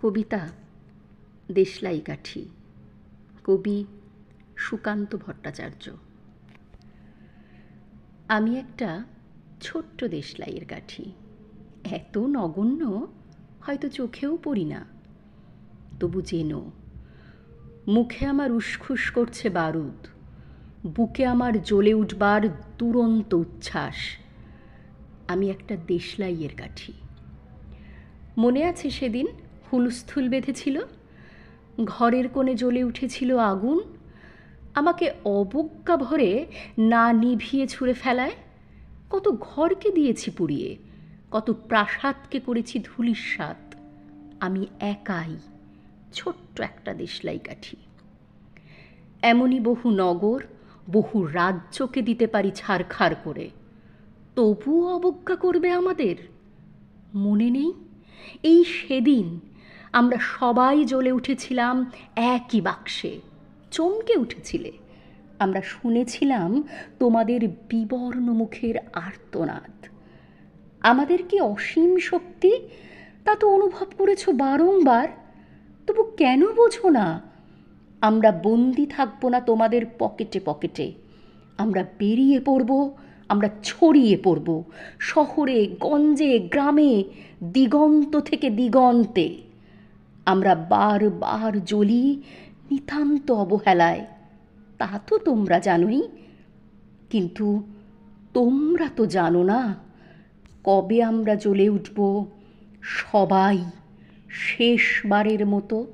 কবিতা দেশলাই কাঠি, কবি সুকান্ত ভট্টাচার্য। আমি একটা ছোট্ট দেশলাইয়ের কাঠি, এত নগণ্য হয়তো চোখেও পড়ি না। তবু যেনো মুখে আমার উসখুস করছে বারুদ, বুকে আমার জ্বলে উঠবার দুরন্ত উচ্ছ্বাস। আমি একটা দেশলাইয়ের কাঠি। মনে আছে সেদিন হুলস্থুল বেঁধেছিল, ঘরের কোণে জ্বলে উঠেছিল আগুন, আমাকে অবজ্ঞা ভরে না নিভিয়ে ছুঁড়ে ফেলায়। কত ঘরকে দিয়েছি পুড়িয়ে, কত প্রাসাদকে করেছি ধূলিসাৎ। আমি একাই ছোট্ট একটা দেশলাই কাঠি। এমনই বহু নগর, বহু রাজ্যকে দিতে পারি ছারখার করে, তবুও অবজ্ঞা করবে আমাদের। মনে নেই এই সেদিন আমরা সবাই জ্বলে উঠেছিলাম একই বাক্সে, চমকে উঠেছিলে। আমরা শুনেছিলাম তোমাদের বিবর্ণ মুখের আর্তনাদ। আমাদের কি অসীম শক্তি তা তো অনুভব করেছো বারংবার, তবু কেন বোঝো না? আমরা বন্দি থাকবো না তোমাদের পকেটে পকেটে। আমরা বেরিয়ে পড়ব, আমরা ছড়িয়ে পড়ব শহরে গঞ্জে গ্রামে, দিগন্ত থেকে দিগন্তে। আমরা বারবার জ্বলি নিতান্ত অবহেলায়, তা তো তোমরা জানোই। কিন্তু তোমরা তো জানো না কবে আমরা জ্বলে উঠব সবাই শেষবারের মতো।